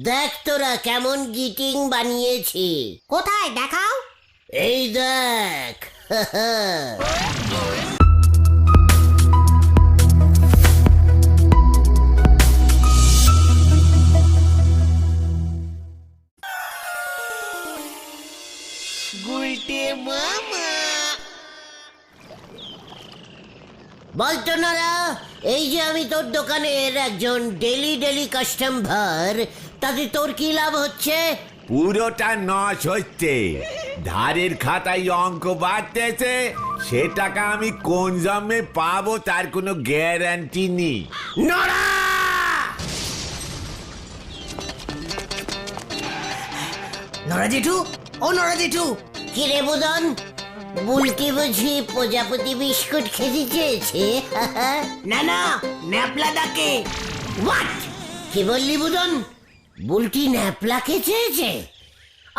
দেখ তোরা কেমন গিটিং বানিয়েছি। কোথায় দেখাও? এই দেখ। বলতো নারা, এই যে আমি তোর দোকানের একজন ডেলি কাস্টমার, তাতে তোর কি লাভ হচ্ছে? পুরোটা নশ হচ্ছে। ধারের খাতায় অঙ্ক বাড়তেছে, সে টাকা আমি কোন জন্মে পাবো তার কোনো গ্যারান্টি নেই। নড়া! নরা জেঠু, ও নরা জেঠু, কি রে বুদন, বুলকি বুঝি প্রজাপতি বিস্কুট খেতে চেয়েছে? না না, ন্যাপলা ডাকে। হোয়াট? কি বললি বুদন? বুলটি ন্যাপলাকে চেয়েছে?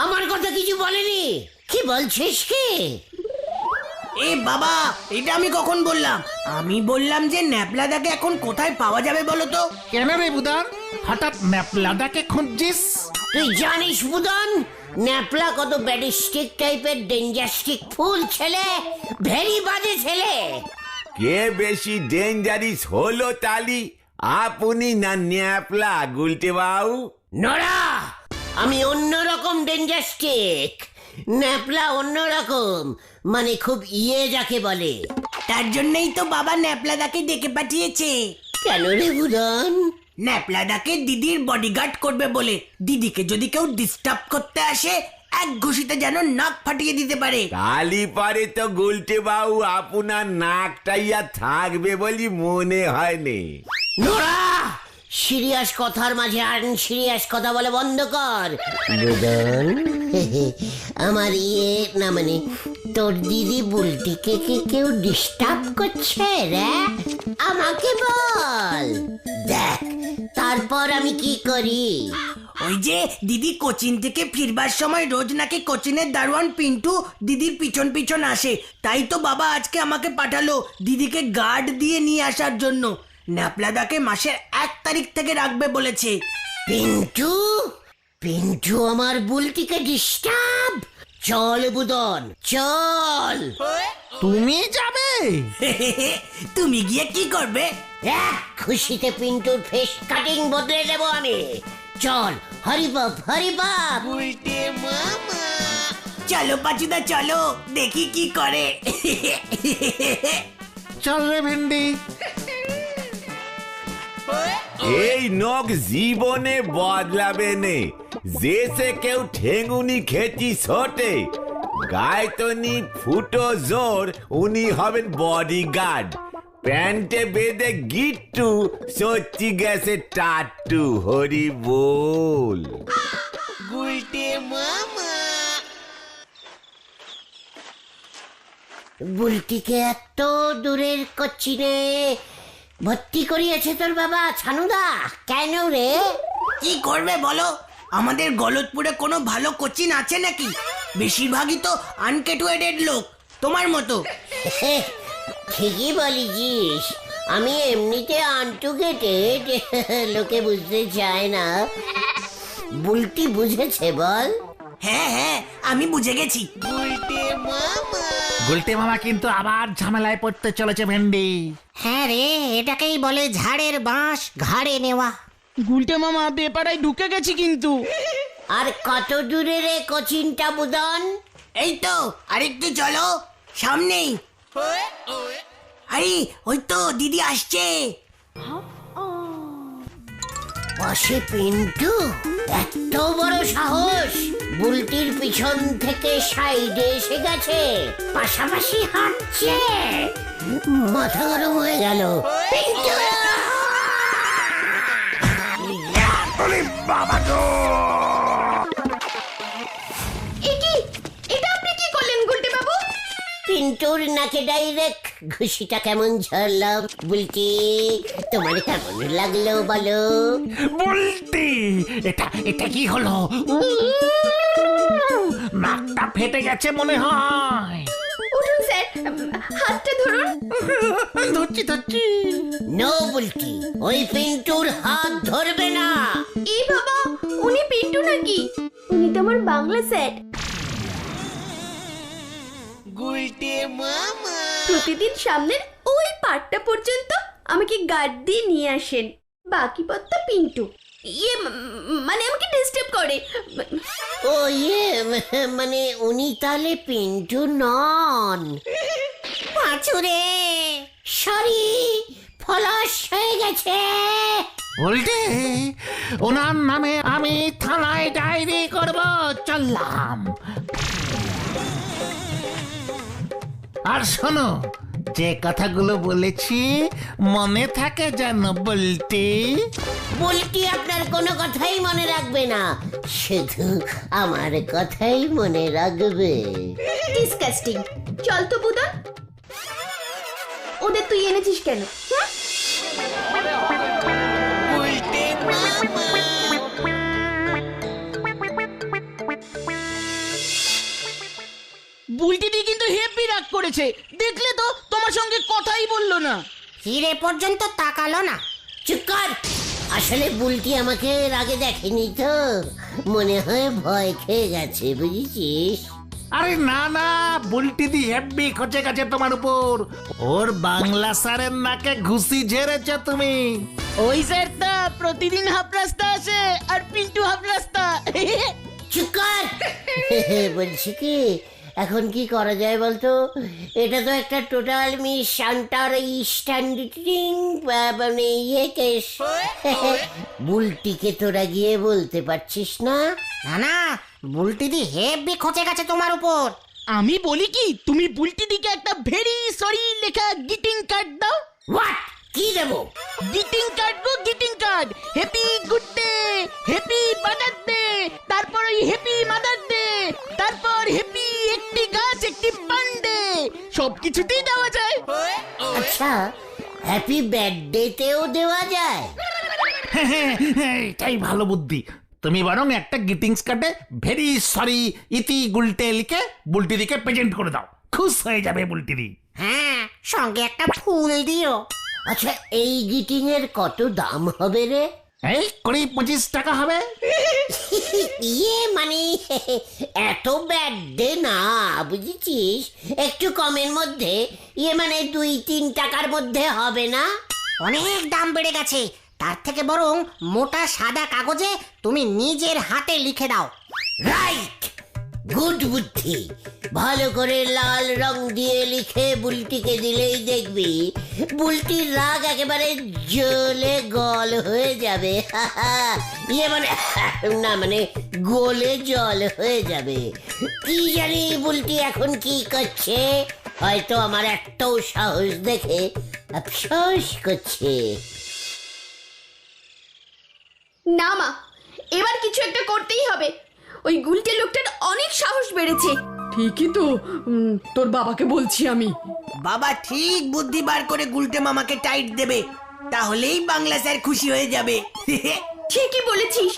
আমার কথা কিছু বলেনি। কি বলছিস কি? এ বাবা, এটা আমি কখন বললাম? আমি বললাম যে ন্যাপলা ডাকে এখন কোথায় পাওয়া যাবে বলো তো? কেন রে বুদান, হঠাৎ ন্যাপলাদাকে খুঁজছিস? তুই জানিস বুদন, ন্যাপলা কত ব্যাডিস্টিক টাইপের ডেঞ্জাস্টিক ফুল ছেলে, ভেরি বাজে ছেলে। কে বেশি ডেঞ্জারিস হলো তালি, আপনি না ন্যাপলা গুলটে বাবু? নড়া, আমি অন্যরকম ডেঞ্জাস্টিক, ন্যাপলা অন্যরকম, মানে খুব যাকে বলে। তার জন্যই তো বাবা ন্যাপলা ডাকে ডেকে পাঠিয়েছে। কেন রে বুদন? ন্যাপলা ডাকে দিদির বডিগার্ড করবে বলে। দিদিকে যদি কেউ ডিস্টার্ব করতে আসে, এক ঘুষিতে যেন নাক ফাটিয়ে দিতে পারে। তালি পারে তো গুলটে বাবু আপনার নাকটাইয়া থাকবে বলি মনে হয়নি। নোরা, সিরিয়াস কথার মাঝে আনসিরিয়াস কথা বলে বন্ধ কর বুদন। আমার না মানে তোর দিদি বুলটিকে কি কেউ ডিস্টার্ব করছে রে? আমাকে বল, দেখ তারপর আমি কি করি। ওই যে দিদি কোচিন থেকে ফিরবার সময় রোজ নাকি কোচিনের দারোয়ান পিন্টু দিদির পিছন পিছন আসে, তাই তো বাবা আজকে আমাকে পাঠালো দিদিকে গার্ড দিয়ে নিয়ে আসার জন্য। ন্যাপলাদাকে মাসের 1 তারিখ থেকে রাখবে বলেছে। পিন্টু? পিন্টু আমার বুলটিকে ডিস্টার্ব? চল বুদন চল। তুমি যাবে? তুমি গিয়ে কি করবে? এক খুশিতে পিন্টুর ফেস কাটিং বদলে দেবো আমি। চল হরিবাপ হরিবাপ। চলো পাচুদা চলো, দেখি কি করে। চল রে ভেন্ডি। এই নখ জীবনে বদলাবে নে, যে সে কেউ ঠেঙ্গুনি খেতি ছোটে, গায়তনি ফুটো জোর, উনি হবেন বডিগার্ড। প্যান্টে বেঁধে গিট্টু, সচ্চি গেছে টাট্টু। হরি বল। বুলটিকে এত দূরের কোচিনে ভর্তি করিয়েছে তোর বাবা ছানুদা, কেন রে? কি করবে বলো? আমাদের গলতপুরে কোনো ভালো কোচিন আছে নাকি? বেশিরভাগই তো আনকেটুয়েটেড লোক, তোমার মতো। ঠিকই বলিস, আমি এমনিতে আনটুগেটেড, লোকে বুঝতে চায় না। বুলটি বুঝেছে বল? হ্যাঁ হ্যাঁ, আমি বুঝে গেছি। গুলটে মামা কিন্তু আবার ঝামেলায় পড়তে চলেছে ভেন্ডি। হ্যাঁ রে, এটাকেই বলে ঝাড়ের বাঁশ ঘাড়ে নেওয়া। গুলটে মামা বেপাড়ায় ঢুকে গেছি কিন্তু। আর কত দূরে রে কোচিনটা বুদন? এই তো আরেকটু চলো, সামনেই। আরে ওই তো দিদি আসছে। বসে পিন্টু, এত বড় সাহস! বুলটির পিছন থেকে সাইডে এসে গেছে, পাশাপাশি হাঁটছে। মাথা গরম হয়ে গেল। পিন্টু! এটা আপনি কি করলেন গুলটে বাবু? পিন্টুর নাকে ডাইরেক্ট ঘুষিটা কেমন ঝরলাম। বুলটি, তোমার কেমন লাগলো বলো? বলতি এটা এটা কি হলো? নাকটা ফেটে গেছে মনে হয়। উঠুন স্যার, হাতটা ধরুন। ধরছি ধরছি। নো বুলটি, ওই পিন্টুর হাত ধরবে না। এ বাবা, উনি পিন্টু নাকি? উনি তো আমার বাংলা স্যার। প্রতিদিন সামনের ওই পাটটা পর্যন্ত আমাকে গার্ড দিয়ে নিয়ে আসেন, বাকি পথটা পিন্টু। মানে আমাকে ডিস্টার্ব করে। ও মানে উনি তাহলে পিন্টু নন। পাঁচুরে সরি, ফলাস হয়ে গেছে। উল্টে ওনার নামে আমি থানায় ডায়েরি করব, চললাম। আর শোনো, যে কথাগুলো বলেছি মনে থাকে যেন, বলতে বলটি আপনার কোনো কথাই মনে রাখবে না, শুধু আমার কথাই মনে রাখবে। ডিসকাস্টিং। চল তো বুদন, ওদের তুই এনেছিস কেন? বুলটিদি কিন্তু হেপি রাগ করেছে, দেখলে তো তোমার সঙ্গে কথাই বললো না। ফিরে পর্যন্ত তাকালো না। চুপ কর। আসলে বুলটি আমাকে এর আগে দেখেনি তো, মনে হয় ভয় খেয়ে গেছে, বুঝেছিস? আরে না না, বুলটি দি হেব্বি খচে গেছে তোমার উপর। ওর বাংলা স্যারের নাকে ঘুষি ঝেড়েছে তুমি। ওই স্যারটা প্রতিদিন হাফ রাস্তা আসে, আর পিন্টু হাফ রাস্তা। চুপ কর। বলছি কি, এখন কি করা যায় বলতো? এটা তো একটা টোটাল মিস আন্ডারস্ট্যান্ডিং, মানে কেস। বুলটিকে তোরা গিয়ে বলতে পারছিস না? না না, বুলটিদি হেব্বি খচে গেছে তোমার উপর। আমি বলি কি, তুমি বুলটিদিকে একটা ভেরি সরি লেখা গ্রিটিং কার্ড দাও। হোয়াট? কি দেবো? গ্রিটিং কার্ড গো, greeting card. Happy good day, happy mother day, তারপর ওই হ্যাপি মাদার ডে, তারপর হ্যাপি একটি গাছ একটি পান্ডে, সবকিছুতেই দেওয়া যায়। আচ্ছা, হ্যাপি বার্থডেতেও দেওয়া যায়? এটাই ভালো বুদ্ধি। তুমি বরং একটা গ্রিটিংস কার্ডে ভেরি সরি ইতি গুলটে লিখে বুলটি দিকে প্রেজেন্ট করে দাও, খুশ হয়ে যাবে বুলটি দি। হ্যাঁ, সঙ্গে একটা ফুল দিও। আচ্ছা, এই গ্রিটিং এর কত দাম হবে রে? এই 20-25 টাকা হবে। মানে এত বার্থডে না, বুঝেছিস? একটু কমের মধ্যে, মানে 2-3 টাকার মধ্যে হবে না? অনেক দাম বেড়ে গেছে, তার থেকে বরং মোটা সাদা কাগজে তুমি নিজের হাতে লিখে দাও। রাইট, গুড বুদ্ধি। ভালো করে লাল রং দিয়ে লিখে বুলটিকে দিলেই দেখবি বুলটির রাগ একেবারে জ্বলে গল হয়ে যাবে। মানে না, মানে গোলে জল হয়ে যাবে। কি জানি বুলটি এখন কি করছে, হয়তো আমার একটাও সাহস দেখে আফসোস করছে। না মা, এবার কিছু একটা করতেই হবে। ওই গুলটে লোকটার অনেক সাহস বেড়েছে। ঠিকই তো, তোর বাবাকে বলছি আমি। বাবা ঠিক বুদ্ধি বার করে গুলটে মামাকে টাইট দেবে, তাহলেই বাংলা স্যার খুশি হয়ে যাবে। ঠিকই বলেছিস,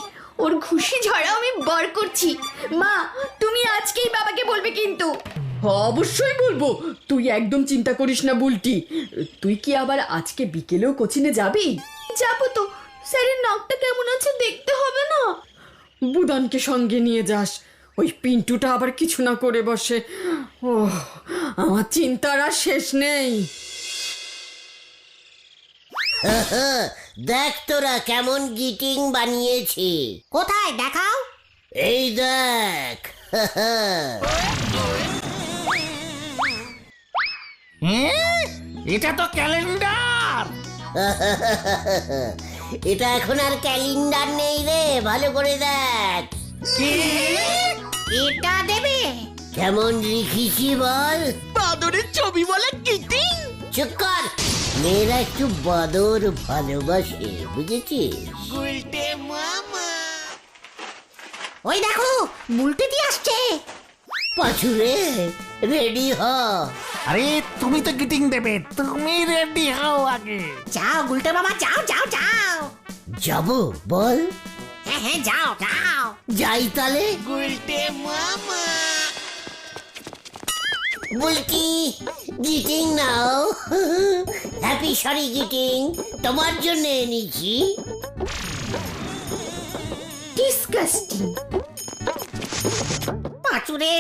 ওর খুশি ঝরা আমি বার করছি। মা, তুমি আজকেই বাবাকে বলবে কিন্তু। অবশ্যই বলবো, তুই একদম চিন্তা করিস না বুলটি। তুই কি আবার আজকে বিকেলেও কোচিনে যাবি? যাবো তো, স্যারের নাকটা কেমন আছে দেখতে হবে না? বুদানকে সঙ্গে নিয়ে যাস, ওই পিন্টুটা আবার কিছু না করে বসে। ও, আমার চিন্তার আর শেষ নেই। দেখ তোরা কেমন গ্রিটিং বানিয়েছি। কোথায় দেখাও? এই দেখ। এটা তো ক্যালেন্ডার। এটা এখন আর ক্যালেন্ডার নেই রে, ভালো করে দেখ। এটা দেবে? কেমন লিখিছি বল? বাদরের ছবি বলে গ্রিটিং। চুপ কর, মেয়েরা একটু বাদর ভালোবাসে, বুঝেছিস? ওই দেখো, বুলটিদি আসছে। পাছুরে রেডি হ। আরে তুমি তো গ্রিটিং দেবে, তুমি রেডি হও আগে। যাও গুলটে মামা, যাও যাও যাও। যাবো বল? হ্যাঁ হ্যাঁ, যাও যাও। যাই তাহলে। বুলটি, গ্রিটিং নাও। হ্যাপি সরি গ্রিটিং তোমার জন্য এনেছি। ডিসকাস্টিং। পাঁচুরে,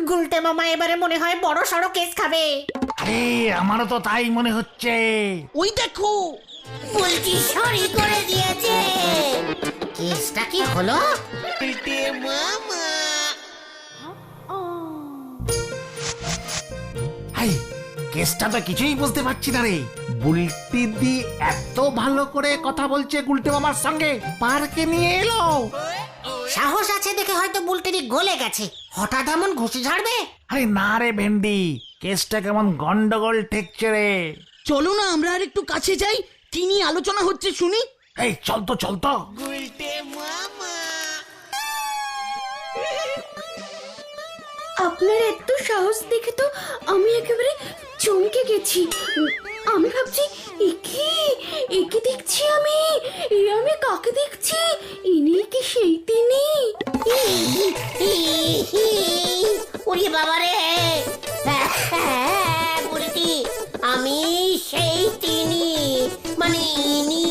গুলটে মামা এবারে মনে হয় বড় সড়ো কেস খাবে। আরে আমারও তো তাই মনে হচ্ছে। ওই দেখো, বুলটি সরি করে দিয়েছে। কেসটা কি হলো? হাই, কেসটা তো কিছুই বুঝতে পারছি না রে। বুলটি দি এত ভালো করে কথা বলছে গুলটে মামার সঙ্গে, পার্কে নিয়ে এলো। সাহস আছে দেখে হয়তো বুলটেরি গলে গেছে, হঠাৎ এমন ঘুষি ঝাড়বে। আরে না রে ভেন্ডি, কেসটা কেমন গন্ডগোল ঠেকছে রে। চলো না আমরা আর একটু কাছে যাই, কি নিয়ে আলোচনা হচ্ছে শুনি। এই চল তো চল তো। আপনার এত সাহস দেখে তো আমি একেবারে চমকে গেছি। আমি ভাবছি একে দেখছি আমি, আমি কাকে দেখছি? ইনি কি সেই তিনি? ওরে বাবা রে, বুলটি আমি সেই তিনি, মানে ইনি।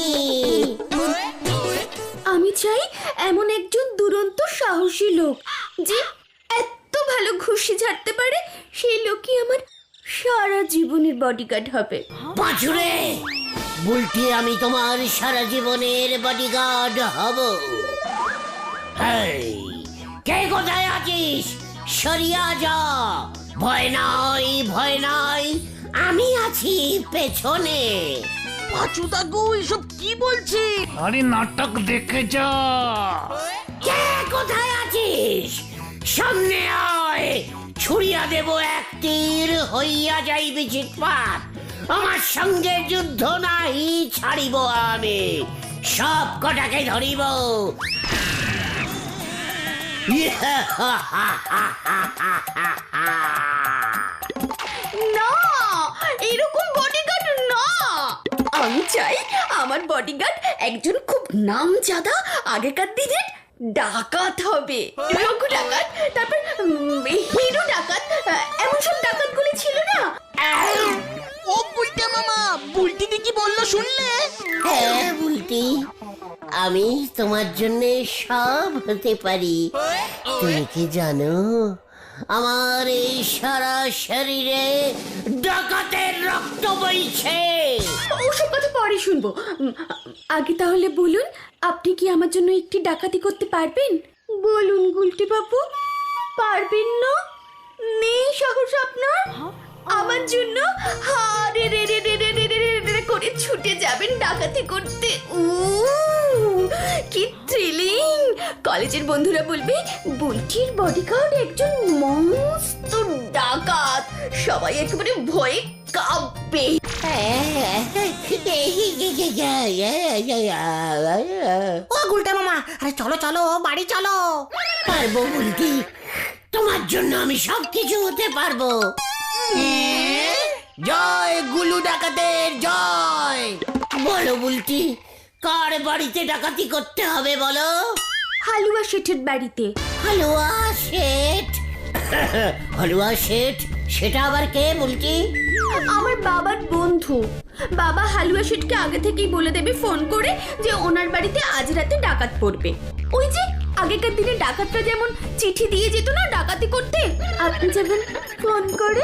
আমি চাই এমন একজন দুরন্ত সাহসী লোক যে এত ভালো ঘুষি ঝাড়তে পারে। সেই লোকই আমার সারা জীবনের বডিগার্ড হবে। পাঁচুরে, বুলটি আমি তোমার সারা জীবনের বডিগার্ড হব। এই, কে কোথায় আছিস? সরিয়া যা। ভয় নাই, ভয় নাই, আমি আছি পেছনে। পাঁচুদা গো, এসব কি বলছে? আরে নাটক দেখে যা। কে কোথায় আছিস? সামনে আয়, ছুড়িয়া দেব এক তীর, হইয়া যাইবি চিৎপাত। আমার সঙ্গে যুদ্ধ নাই ছাড়িব আমি, সব কটাকে ধরিব। না, এরকম বডিগার্ড না। আমি চাই আমার বডিগার্ড একজন খুব নামজাদা আগেকার দিনের ডাকাত হবে। রঘু ডাকাত, তারপর হিরো ডাকাত, এমন সব ডাকাতগুলি ছিল না। ও বুলটে মামা, বুলটি দি কি বললো শুনলে? হ্যাঁ বুলটি, আমি তোমার জন্য সব হতে পারি। তুমি কি জানো, আমার এই সারা শরীরে ডাকাতের রক্ত বইছে। ওসব কথা পরে শুনবো। আগে তাহলে বলুন, আপনি কি আমার জন্য একটি ডাকাতি করতে পারবেন? বলুন গুলটি বাবু, পারবেন না? নেই সাহস আপনার? আমার জন্য হারে রে রে রে রে রে রে রে রে করে ছুটে যাবেন ডাকাতি করতে। কি থ্রিলিং! কলেজের বন্ধুরা বলবে বুলটির বডিগার্ড একজন মস্ত ডাকাত। সবাই একেবারে ভয়ে কাঁপবে। ও গুলটে মামা, আরে চলো চলো, বাড়ি চলো। পারবো বুলটি, তোমার জন্য আমি সব কিছু হতে পারবো। জয় গুলু ডাকাতের জয়। বলো বুলটি, কার বাড়িতে ডাকাতি করতে হবে বলো? হালুয়া শেঠের বাড়িতে। হালুয়া শেঠ? হালুয়া শেঠ সেটা আবার কে বুলটি? আমার বাবার বন্ধু। বাবা হালুয়া শেঠকে আগে থেকেই বলে দেবে ফোন করে যে ওনার বাড়িতে আজ রাতে ডাকাত পড়বে। ওই যে আগেকার দিনে ডাকাতরা যেমন চিঠি দিয়ে যেত না ডাকাতি করতে, আপনি যেমন ফোন করে।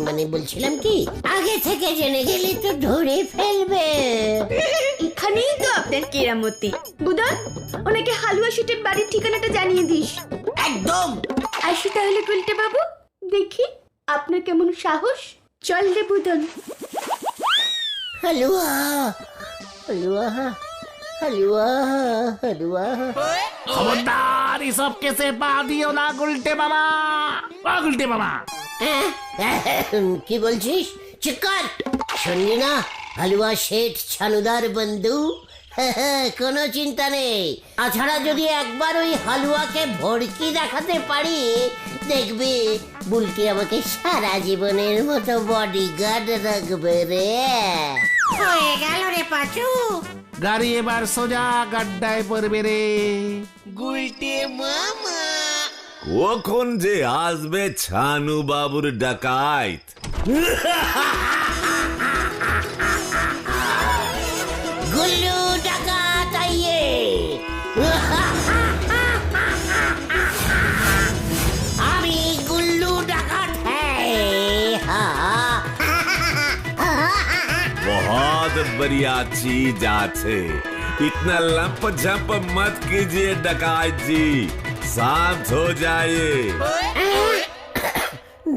মানে বলছিলাম কি, আগে থেকে জেনে গেলে তো ধরে ফেলবে। এখানেই তো আপনার কেরামতি। বুদন, ওনাকে হালুয়া শেঠের বাড়ির ঠিকানাটা জানিয়ে দিস। একদম। আসি তাহলে গুলটে বাবু, দেখি আপনার কেমন সাহস। চল রে বুদন। হালুয়া, হালুয়া, হালুয়া, হালুয়া। খবরদার এসব কেসে পা দিও না গুলটে মামা। ও গুলটে মামা, কি বলছিস? চুপ কর, শুনলি না? হালুয়া শেঠ ছানুদার বন্ধু। কোনো চিন্তা নেই। তাছাড়া যদি একবার ওই হালুয়াকে ভড়কি দেখাতে পারি, দেখবি বুলটি আমাকে সারা জীবনের মতো বডিগার্ড রাখবে রে। হয়ে গেল রে পাঁচু। গাড়ি এবার সোজা গাড্ডায় পড়বে রে। কখন যে আসবে ছানু বাবুর ডাকাইত? গুল্লু ডাকাত আইয়ে, बढ़िया चीज आछे। इतना लंप झंप मत कीजिए डकायत जी, शांत हो जाइए।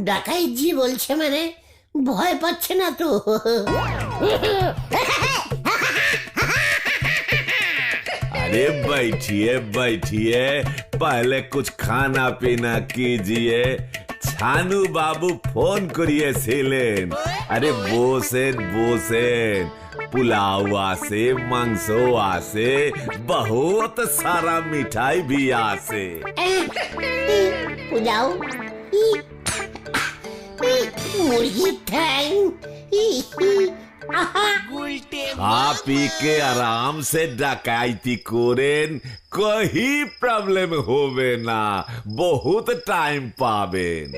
ডাকাইত জি বলছে মানে ভয় পাচ্ছে না তো? अरे बैठिए बैठिए, पहले कुछ खाना पीना कीजिए। छानू बाबू फोन करिए ছিলেন। अरे बोसेन बोसेन, पुलाव आसे, मांसो आसे, बहुत सारा मिठाई भी आसे। পোলাও, মুরগির ঠ্যাং, खा पी के आराम से डकैती करें, कोई प्रॉब्लम होवे ना, बहुत टाइम पावेन।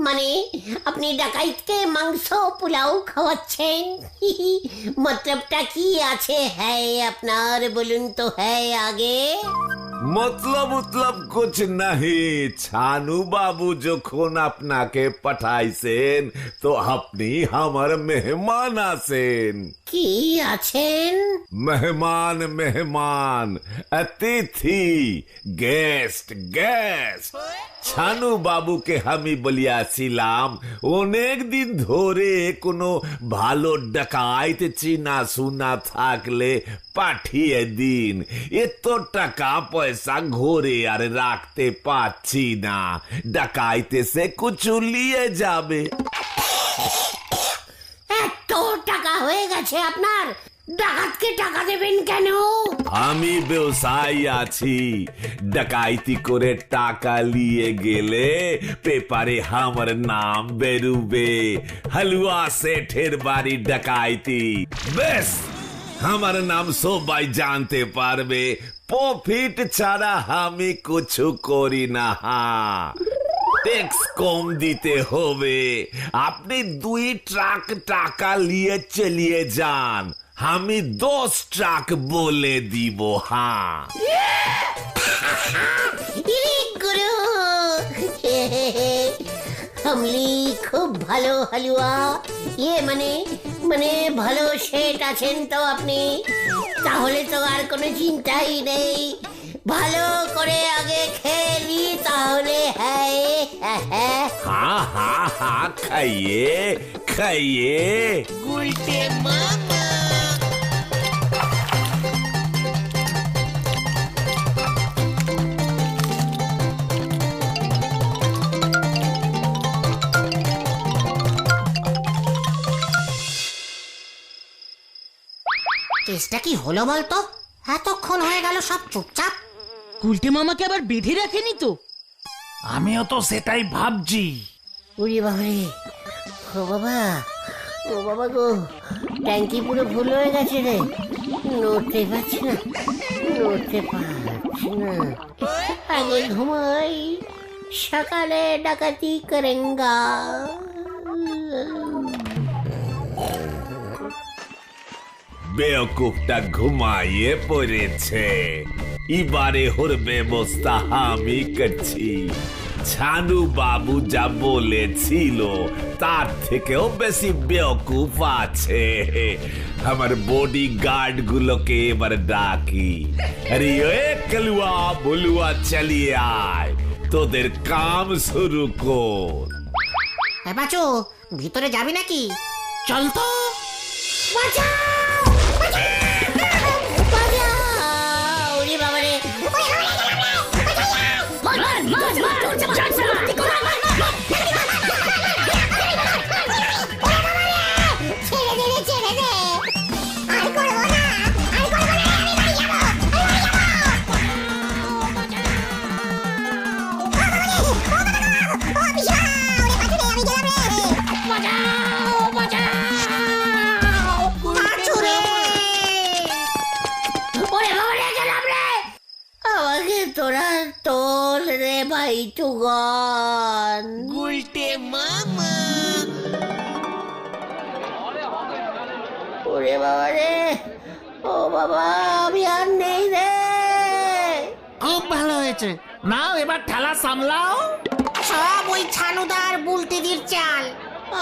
মানে আপনি ডাকাইতকে মাংস পোলাও খাওয়াচ্ছেন? মতলবটা কি আছে হ্যাঁ আপনার, বলুন তো হ্যাঁ আগে। मतलब कुछ नहीं, छानू बाबू যখন আপনাকে পাঠাইছেন তো আপনি আমার মেহমান আছেন। কি আছেন? মেহমান মেহমান, অতিথি, গেস্ট গেস্ট। ছানু বাবুকে আমি বলিয়াছিলাম অনেক দিন ধরে কোনো ভালো ডাকাইত চিনা শুনা থাকলে পাঠিয়ে দিন, এত টাকা পয়সা ঘরে আর রাখতে পাচ্ছি না, ডাকাইতে সে কুছু নিয়ে যাবে। এত টাকা হয়ে গেছে আপনার, ডাকাতকে টাকা দেবেন কেন? আমি ব্যবসায়ী আছি, ডাকাইতি করে টাকা নিয়ে গেলে পেপারে আমার নাম বেরুবে, হালুয়া সেঠের বাড়ি ডাকাইতি, বেশ আমার নাম সবাই জানতে পারবে, প্রফিট ছাড়া আমি কিছু করি না। ট্যাক্স কম দিতে হবে, আপনি 2 ট্রাক টাকা নিয়ে চলিয়ে যান, আমি 10 ট্রাক বলে দিব। হ্যাঁ গুরু আমলি খুব ভালো হালুয়া, মানে মানে ভালো শেঠ আছেন তো আপনি, তাহলে তো আর কোনো চিন্তাই নেই, ভালো করে আগে খেলি তাহলে। হ্যাঁ हाँ हाँ हाँ, खाइए खाइए। চেষ্টা কি হলো বলতো? এতক্ষণ হয়ে গেল সব চুপচাপ। গুলটে মামাকে আবার বেঁধে রাখেনি তো? আমিও তো সেটাই ভাবছি। উড়ি বাবারে, ও বাবা, ও বাবা গো, ট্যাঙ্কি পুরো ফুল হয়ে গেছে রে, নড়তে পারছি না, নড়তে পারছি না, আগে ঘুমাই, সকালে ডাকাতি করেঙ্গা। বেওকুফটা ঘুমাইয়ে পড়েছে, এবারে ওর ব্যবস্থা আমি করছি। ছানু বাবু যা বলেছিল তার থেকেও বেশি বেওকুফ আছে, আমার বডি গার্ড গুলোকে এবার ডাকি। আরে এ কালুয়া বলুয়া চালিয়ে আয়, তোদের কাম শুরু কর। বাচু, ভিতরে যাবি নাকি? চল তো। উড়ি বাবারে, আমাকে তোরা তোল রে ভাই টুগন। ওরে বাবা রে, ও বাবা, আমি আর নেই রে। খুব ভালো হয়েছে, নাও এবার ঠেলা সামলাও। সব ওই ছানুদার বুলটিদির চাল।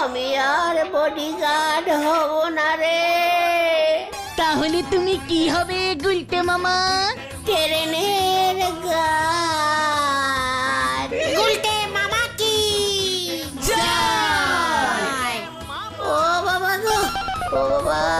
আমি আর বডিগার্ড হব না রে। তাহলে তুমি কি হবে গুলটে মামা? ট্রেনের গার্ড। গুলটে মামা কি ও বাবা গো, ও বাবা।